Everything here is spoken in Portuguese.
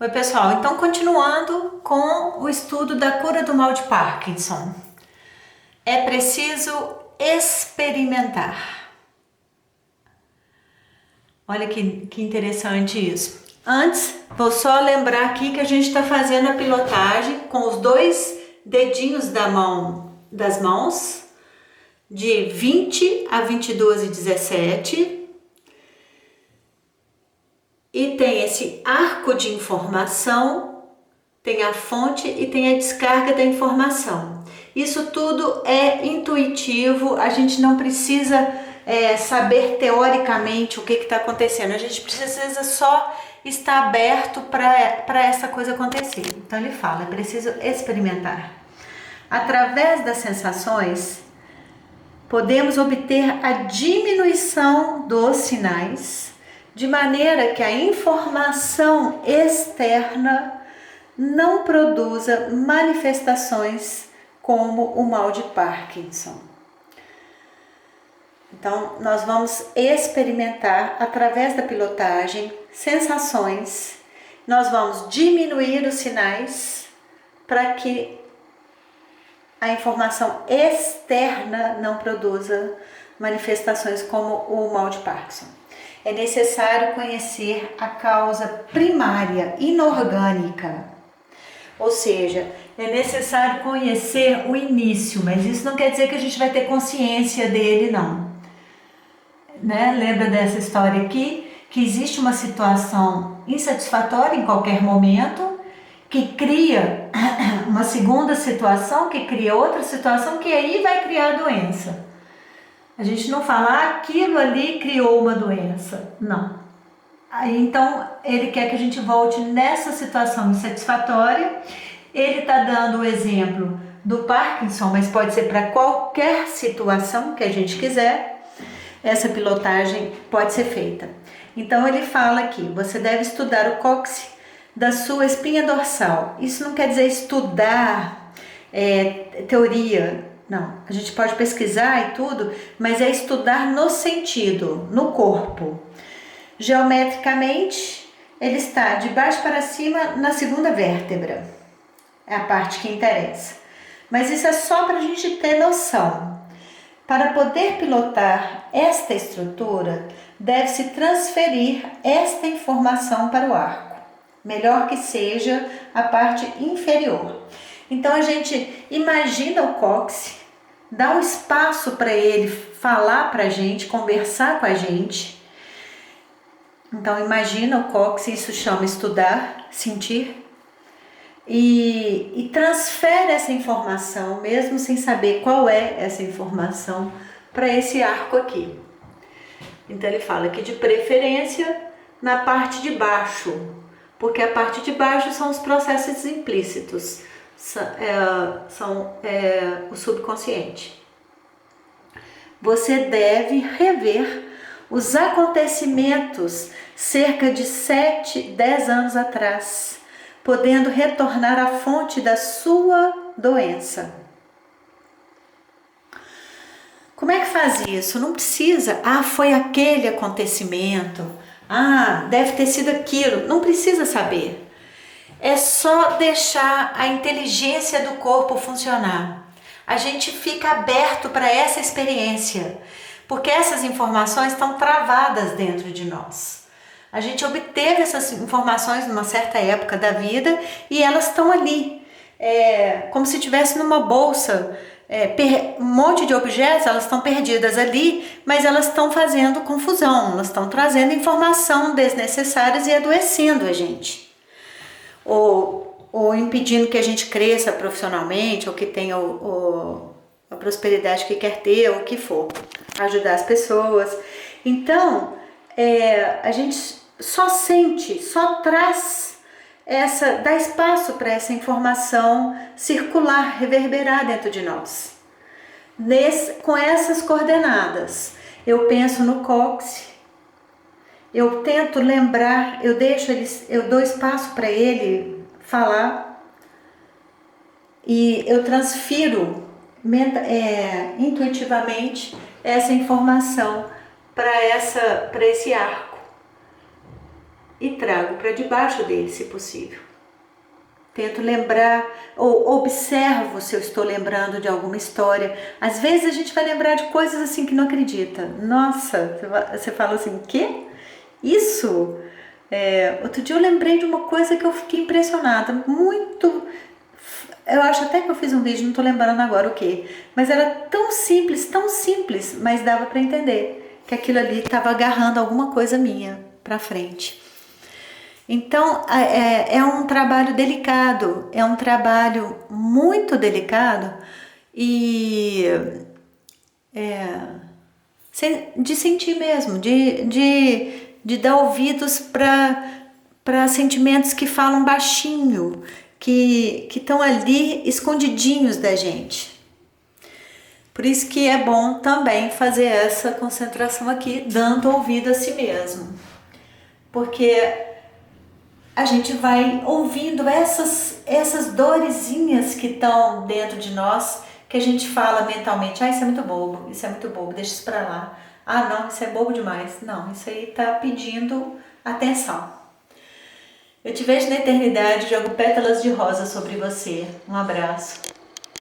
Oi, pessoal. Então, continuando com o estudo da cura do mal de Parkinson. É preciso experimentar. Olha que interessante isso. Antes, vou só lembrar aqui que a gente está fazendo a pilotagem com os dois dedinhos das mãos, de 20 a 22 e 17. E tem esse arco de informação, tem a fonte e tem a descarga da informação. Isso tudo é intuitivo, a gente não precisa saber teoricamente o que está acontecendo, a gente precisa só estar aberto para essa coisa acontecer. Então ele fala, é preciso experimentar. Através das sensações, podemos obter a diminuição dos sinais, de maneira que a informação externa não produza manifestações como o mal de Parkinson. Então, nós vamos experimentar através da pilotagem sensações, nós vamos diminuir os sinais para que a informação externa não produza manifestações como o mal de Parkinson. É necessário conhecer a causa primária, inorgânica. Ou seja, é necessário conhecer o início, mas isso não quer dizer que a gente vai ter consciência dele, não. Né? Lembra dessa história aqui? Que existe uma situação insatisfatória em qualquer momento, que cria uma segunda situação, que cria outra situação, que aí vai criar a doença. A gente não fala, aquilo ali criou uma doença. Não. Aí, então, ele quer que a gente volte nessa situação insatisfatória. Ele está dando o exemplo do Parkinson, mas pode ser para qualquer situação que a gente quiser. Essa pilotagem pode ser feita. Então, ele fala aqui, você deve estudar o cóccix da sua espinha dorsal. Isso não quer dizer estudar teoria. Não, a gente pode pesquisar e tudo, mas é estudar no sentido, no corpo. Geometricamente, ele está de baixo para cima na segunda vértebra. É a parte que interessa. Mas isso é só para a gente ter noção. Para poder pilotar esta estrutura, deve-se transferir esta informação para o arco. Melhor que seja a parte inferior. Então a gente imagina o cóccix, dá um espaço para ele falar para a gente, conversar com a gente. Então imagina o cóccix, isso chama estudar, sentir. E transfere essa informação, mesmo sem saber qual é essa informação, para esse arco aqui. Então ele fala que de preferência na parte de baixo, porque a parte de baixo são os processos implícitos, são o subconsciente. Você deve rever os acontecimentos cerca de 7, 10 anos atrás, podendo retornar à fonte da sua doença. Como é que faz isso? Não precisa, foi aquele acontecimento, deve ter sido aquilo, não precisa saber. É só deixar a inteligência do corpo funcionar. A gente fica aberto para essa experiência, porque essas informações estão travadas dentro de nós. A gente obteve essas informações numa certa época da vida e elas estão ali, como se estivesse numa bolsa, um monte de objetos, elas estão perdidas ali, mas elas estão fazendo confusão, elas estão trazendo informação desnecessárias e adoecendo a gente. Ou impedindo que a gente cresça profissionalmente, ou que tenha a prosperidade que quer ter, ou o que for, ajudar as pessoas. Então, a gente só sente, só traz dá espaço para essa informação circular, reverberar dentro de nós. Com essas coordenadas, eu penso no cóccix, eu tento lembrar, eu dou espaço para ele falar e eu transfiro intuitivamente essa informação para esse arco. e trago para debaixo dele, se possível. Tento lembrar ou observo se eu estou lembrando de alguma história. Às vezes a gente vai lembrar de coisas assim que não acredita. Nossa, você fala assim, quê? Isso? Outro dia eu lembrei de uma coisa que eu fiquei impressionada. Muito... Eu acho até que eu fiz um vídeo, não estou lembrando agora o que. Mas era tão simples, mas dava para entender que aquilo ali estava agarrando alguma coisa minha para frente. Então, é um trabalho delicado, é um trabalho muito delicado e de sentir mesmo, de dar ouvidos para sentimentos que falam baixinho, que estão ali escondidinhos da gente. Por isso que é bom também fazer essa concentração aqui, dando ouvido a si mesmo. Porque a gente vai ouvindo essas dorezinhas que estão dentro de nós, que a gente fala mentalmente, isso é muito bobo, deixa isso pra lá. Ah, não, isso é bobo demais. Não, isso aí tá pedindo atenção. Eu te vejo na eternidade, jogo pétalas de rosa sobre você. Um abraço.